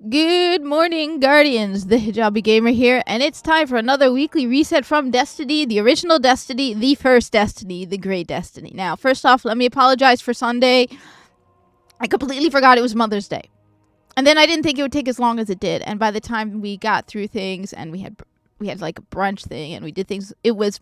Good morning, Guardians. The Hijabi Gamer here, and it's time for another weekly reset from Destiny, the original Destiny, the first Destiny, the great Destiny. Now, first off, let me apologize for Sunday. I completely forgot it was Mother's Day. And then I didn't think it would take as long as it did. And by the time we got through things and we had like a brunch thing and we did things, it was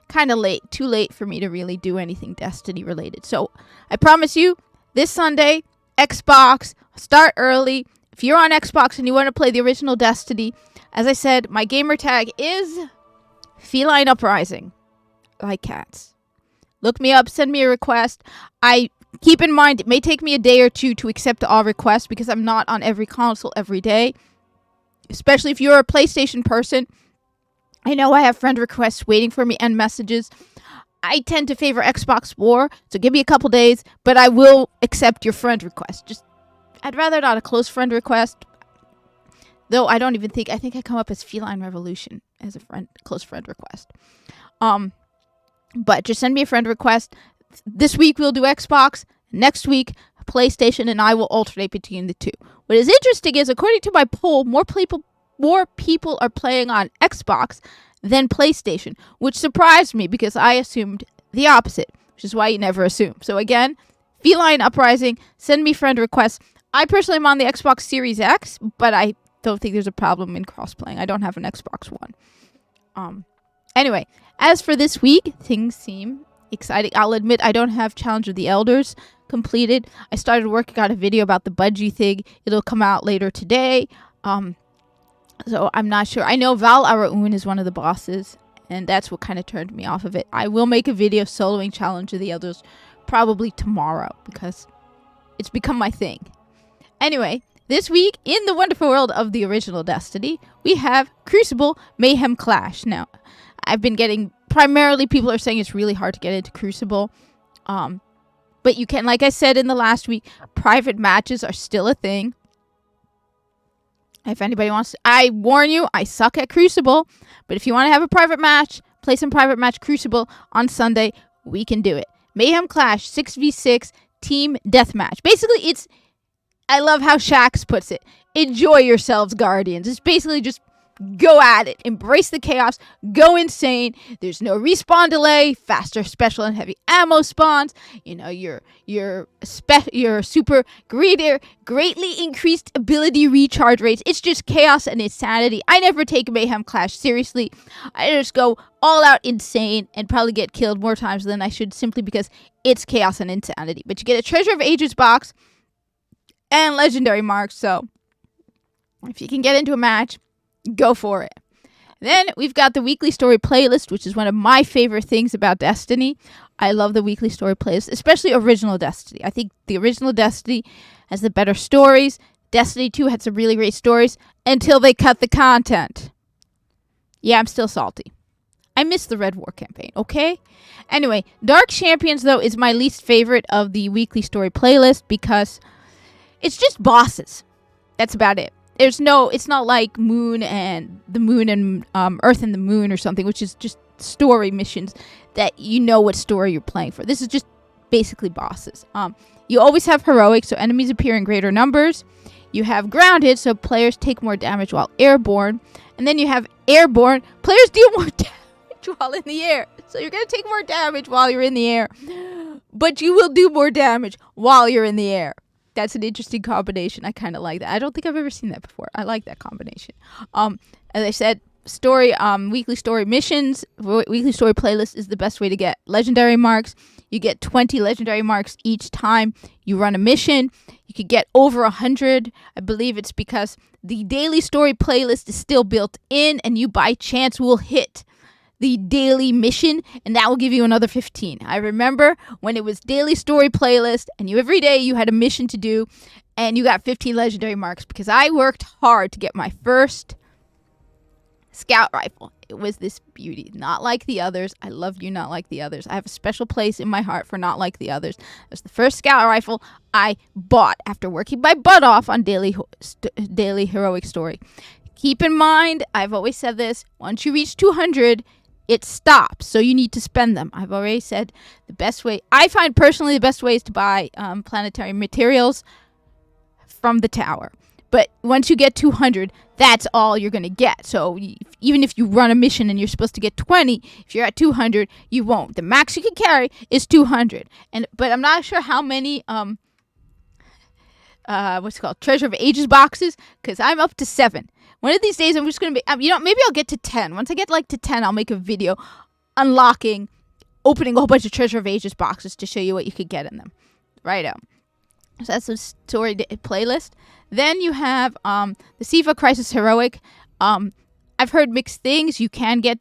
kind of late, too late for me to really do anything Destiny related. So I promise you, this Sunday, Xbox, start early. If you're on Xbox and you want to play the original Destiny, as I said, my gamer tag is Feline Uprising. I like cats. Look me up, send me a request. I keep in mind, it may take me a day or two to accept all requests because I'm not on every console every day. Especially if you're a PlayStation person. I know I have friend requests waiting for me and messages. I tend to favor Xbox more, so give me a couple days, but I will accept your friend request. I'd rather not a close friend request. Though I think I come up as Feline Revolution as a close friend request. But just send me a friend request. This week we'll do Xbox. Next week, PlayStation, and I will alternate between the two. What is interesting is, according to my poll, more people are playing on Xbox than PlayStation, which surprised me because I assumed the opposite, which is why you never assume. So again, Feline Uprising, send me friend requests. I personally am on the Xbox Series X, but I don't think there's a problem in cross-playing. I don't have an Xbox One. Anyway, as for this week, things seem exciting. I'll admit I don't have Challenge of the Elders completed. I started working on a video about the Budgie thing. It'll come out later today. So I'm not sure. I know Val Araun is one of the bosses, and that's what kind of turned me off of it. I will make a video soloing Challenge of the Elders probably tomorrow because it's become my thing. Anyway, this week, in the wonderful world of the original Destiny, we have Crucible Mayhem Clash. Now, I've been getting, primarily people are saying it's really hard to get into Crucible. But you can, like I said in the last week, private matches are still a thing. If anybody wants to, I warn you, I suck at Crucible. But if you want to have a private match, play some private match Crucible on Sunday, we can do it. Mayhem Clash, 6v6, team deathmatch. Basically, I love how Shax puts it. Enjoy yourselves, Guardians. It's basically just go at it. Embrace the chaos. Go insane. There's no respawn delay. Faster special and heavy ammo spawns. You know, your super greatly increased ability recharge rates. It's just chaos and insanity. I never take Mayhem Clash seriously. I just go all out insane and probably get killed more times than I should simply because it's chaos and insanity. But you get a Treasure of Ages box and legendary marks, so if you can get into a match, go for it. Then we've got the weekly story playlist, which is one of my favorite things about Destiny. I love the weekly story playlist, especially original Destiny. I think the original Destiny has the better stories. Destiny 2 had some really great stories until they cut the content. Yeah, I'm still salty. I miss the Red War campaign, okay? Anyway, Dark Champions, though, is my least favorite of the weekly story playlist because it's just bosses. That's about it. It's not like Moon and Earth and the Moon or something, which is just story missions that you know what story you're playing for. This is just basically bosses. You always have heroic, so enemies appear in greater numbers. You have grounded, so players take more damage while airborne. And then you have airborne, players deal more damage while in the air. So you're going to take more damage while you're in the air, but you will do more damage while you're in the air. That's an interesting combination. I kind of like that. I don't think I've ever seen that before. I like that combination. As I said, weekly story missions, weekly story playlist is the best way to get legendary marks. You get 20 legendary marks each time you run a mission. You could get over 100. I believe it's because the daily story playlist is still built in, and you by chance will hit the daily mission, and that will give you another 15. I remember when it was daily story playlist, and every day you had a mission to do, and you got 15 legendary marks because I worked hard to get my first scout rifle. It was this beauty, not like the others. I love you, not like the others. I have a special place in my heart for not like the others. It was the first scout rifle I bought after working my butt off on daily heroic story. Keep in mind, I've always said this, once you reach 200, it stops, so you need to spend them. I've already said the best way, I find personally the best way is to buy planetary materials from the tower. But once you get 200, that's all you're going to get. So even if you run a mission and you're supposed to get 20, if you're at 200, you won't. The max you can carry is 200. But I'm not sure how many Treasure of Ages boxes, because I'm up to 7. One of these days I'm just going to be, maybe I'll get to 10. Once I get to 10, I'll make a video opening a whole bunch of Treasure of Ages boxes to show you what you could get in them. Right out. So that's the story playlist. Then you have the Siva Crisis Heroic. I've heard mixed things. You can get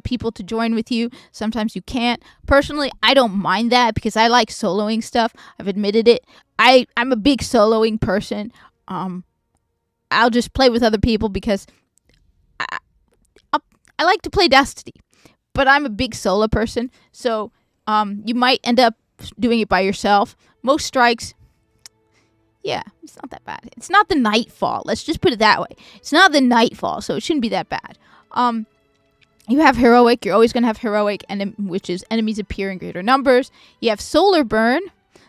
people to join with you. Sometimes you can't. Personally, I don't mind that because I like soloing stuff. I've admitted it. I'm a big soloing person. I'll just play with other people because I like to play Destiny. But I'm a big solo person. So you might end up doing it by yourself. Most strikes, yeah, it's not that bad. It's not the Nightfall. Let's just put it that way. It's not the Nightfall, so it shouldn't be that bad. You have Heroic. You're always going to have Heroic, which is enemies appear in greater numbers. You have Solar Burn.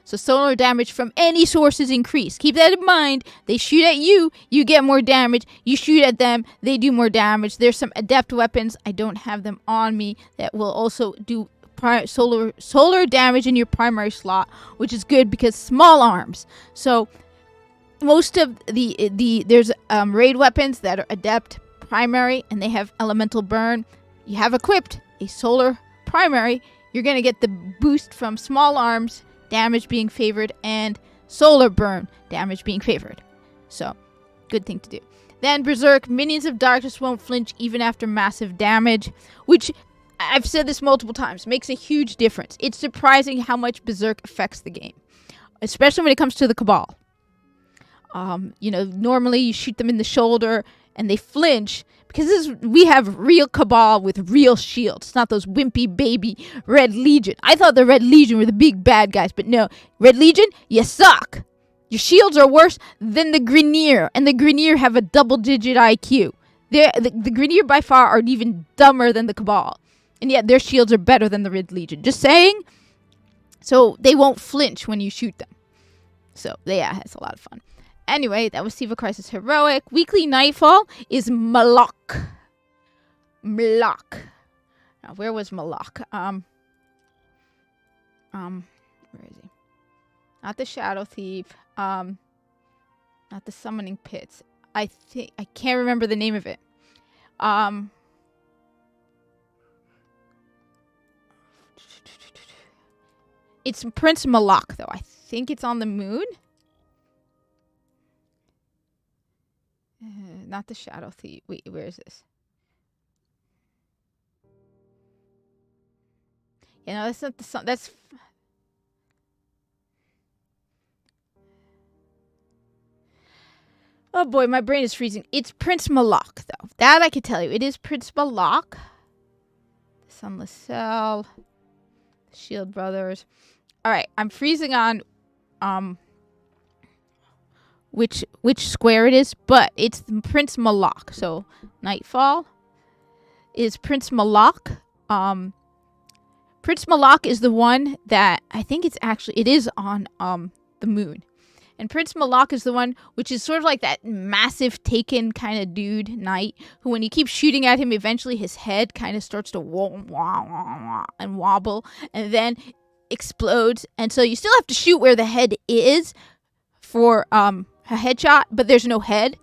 So solar damage from any source is increased. Keep that in mind. They shoot at you, you get more damage. You shoot at them, they do more damage. There's some adept weapons. I don't have them on me that will also do solar damage in your primary slot, which is good because small arms. So most of there's raid weapons that are adept primary and they have elemental burn. You have equipped a solar primary, you're going to get the boost from small arms damage being favored and solar burn damage being favored. So good thing to do. Then Berserk, minions of darkness won't flinch even after massive damage, which I've said this multiple times, makes a huge difference. It's surprising how much Berserk affects the game, especially when it comes to the Cabal. Normally you shoot them in the shoulder and they flinch because we have real Cabal with real shields. It's not those wimpy baby Red Legion. I thought the Red Legion were the big bad guys, but no. Red Legion, you suck. Your shields are worse than the Grineer, and the Grineer have a double-digit IQ. The Grineer by far are even dumber than the Cabal, and yet their shields are better than the Red Legion. Just saying. So they won't flinch when you shoot them. So yeah, it's a lot of fun. Anyway, that was Siva Crisis Heroic. Weekly Nightfall is Malok. Now, where was Malok? Where is he? Not the Shadow Thief. Not the Summoning Pits. I can't remember the name of it. It's Prince Malok, though. I think it's on the moon. Not the Shadow Thief. Wait, where is this? Yeah, no, that's not the sun. That's... Oh boy, my brain is freezing. It's Prince Malok, though. That I can tell you. It is Prince Malok. The Sunless Cell. The Shield Brothers. Alright, I'm freezing on... which square it is, but it's Prince Malok. So Nightfall is Prince Malok. Prince Malok is the one that I think it is on the moon. And Prince Malok is the one which is sort of like that massive Taken kind of dude knight who, when you keep shooting at him, eventually his head kind of starts to wobble and then explodes. And so you still have to shoot where the head is for a headshot, but there's no head.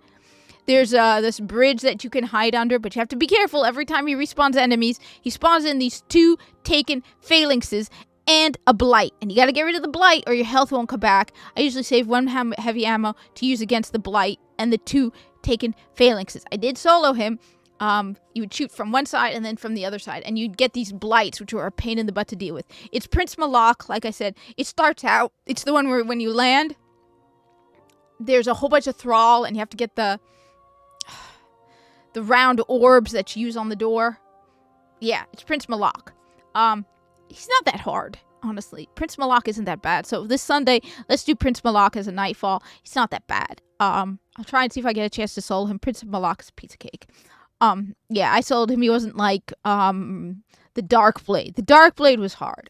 There's this bridge that you can hide under, but you have to be careful. Every time he respawns enemies, he spawns in these 2 Taken phalanxes and a blight, and you got to get rid of the blight or your health won't come back. I usually save 1 heavy ammo to use against the blight and the 2 Taken phalanxes. I did solo him. You would shoot from one side and then from the other side, and you'd get these blights, which are a pain in the butt to deal with. It's Prince Malok, like I said. It starts out, it's the one where when you land, there's a whole bunch of thrall, and you have to get the round orbs that you use on the door. Yeah, it's Prince Malok. He's not that hard, honestly. Prince Malok isn't that bad. So this Sunday, let's do Prince Malok as a Nightfall. He's not that bad. I'll try and see if I get a chance to solo him. Prince Malok is a piece of cake. Yeah, I soloed him. He wasn't like the Dark Blade. The Dark Blade was hard.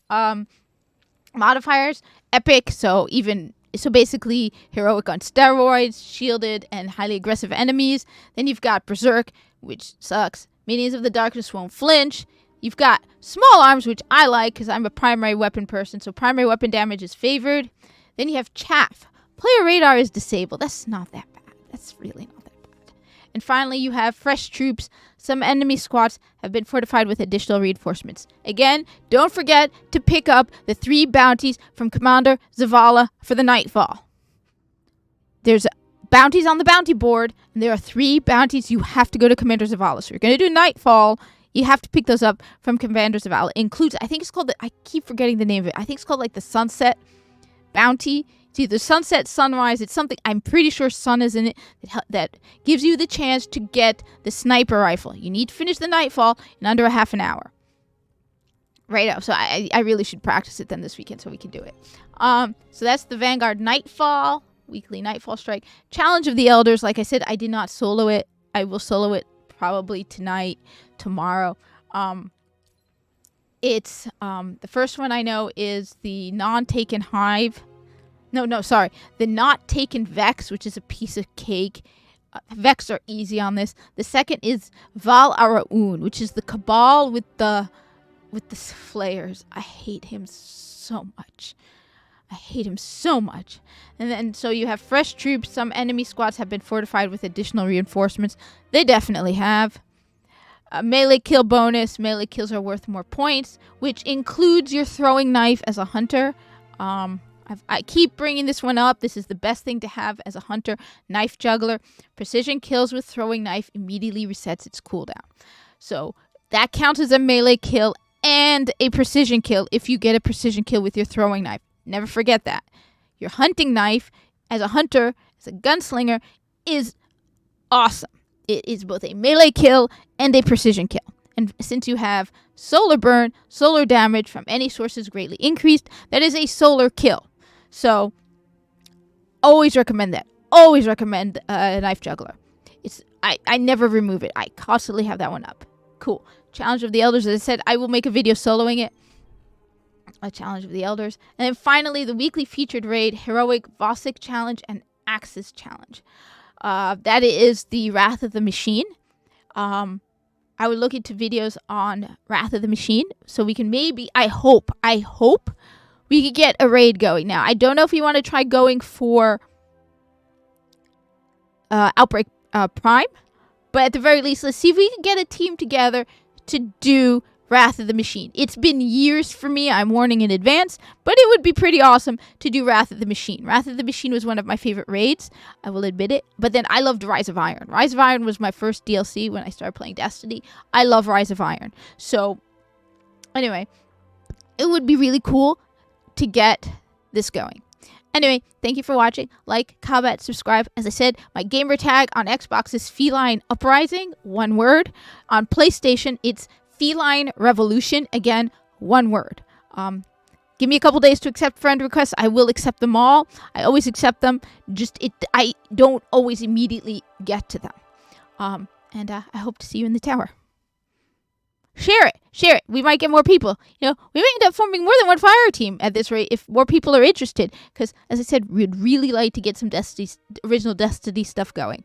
Modifiers, epic. So even So basically, heroic on steroids, shielded, and highly aggressive enemies. Then you've got Berserk, which sucks. Minions of the Darkness won't flinch. You've got small arms, which I like because I'm a primary weapon person, so primary weapon damage is favored. Then you have Chaff. Player radar is disabled. That's not that bad. That's really not that bad. And finally, you have Fresh Troops. Some enemy squads have been fortified with additional reinforcements. Again, don't forget to pick up the 3 bounties from Commander Zavala for the Nightfall. There's bounties on the bounty board, and there are 3 bounties you have to go to Commander Zavala. So you're going to do Nightfall. You have to pick those up from Commander Zavala. It includes, I think it's called, I keep forgetting the name of it. I think it's called like the Sunset Bounty. It's either Sunset, Sunrise. It's something, I'm pretty sure Sun is in it, that gives you the chance to get the sniper rifle. You need to finish the Nightfall in under a half an hour. Right up. So I really should practice it then this weekend so we can do it. So that's the Vanguard Nightfall, weekly Nightfall strike. Challenge of the Elders. Like I said, I did not solo it. I will solo it probably tonight, tomorrow. It's the first one I know is the non-taken Hive. The not taken Vex, which is a piece of cake. Vex are easy on this. The second is Val Araun, which is the Cabal with the flares. I hate him so much. And then so you have Fresh Troops. Some enemy squads have been fortified with additional reinforcements. They definitely have. Melee kill bonus. Melee kills are worth more points, which includes your throwing knife as a hunter. I keep bringing this one up. This is the best thing to have as a hunter. Knife Juggler. Precision kills with throwing knife immediately resets its cooldown. So that counts as a melee kill and a precision kill if you get a precision kill with your throwing knife. Never forget that. Your hunting knife as a hunter, as a gunslinger, is awesome. It is both a melee kill and a precision kill. And since you have solar burn, solar damage from any source is greatly increased, that is a solar kill. So, always recommend that. Always recommend Knife Juggler. I never remove it. I constantly have that one up. Cool. Challenge of the Elders. As I said, I will make a video soloing it. A Challenge of the Elders. And then finally, the weekly featured raid, Heroic Vosic Challenge and Axis Challenge. That is the Wrath of the Machine. I would look into videos on Wrath of the Machine, so we can maybe, I hope we could get a raid going. Now, I don't know if you want to try going for Outbreak Prime, but at the very least, let's see if we can get a team together to do Wrath of the Machine. It's been years for me, I'm warning in advance, but it would be pretty awesome to do Wrath of the Machine. Wrath of the Machine was one of my favorite raids, I will admit it, but then I loved Rise of Iron. Rise of Iron was my first DLC when I started playing Destiny. I love Rise of Iron. So, anyway, it would be really cool to get this going. Anyway, thank you for watching. Like, comment, subscribe. As I said, my gamer tag on Xbox is Feline Uprising, one word. On PlayStation, it's Feline Revolution, again, one word. Give me a couple days to accept friend requests. I will accept them all. I always accept them. I don't always immediately get to them. And I hope to see you in the tower. Share it. We might get more people. We may end up forming more than one fire team at this rate if more people are interested. Because, as I said, we'd really like to get some original Destiny stuff going.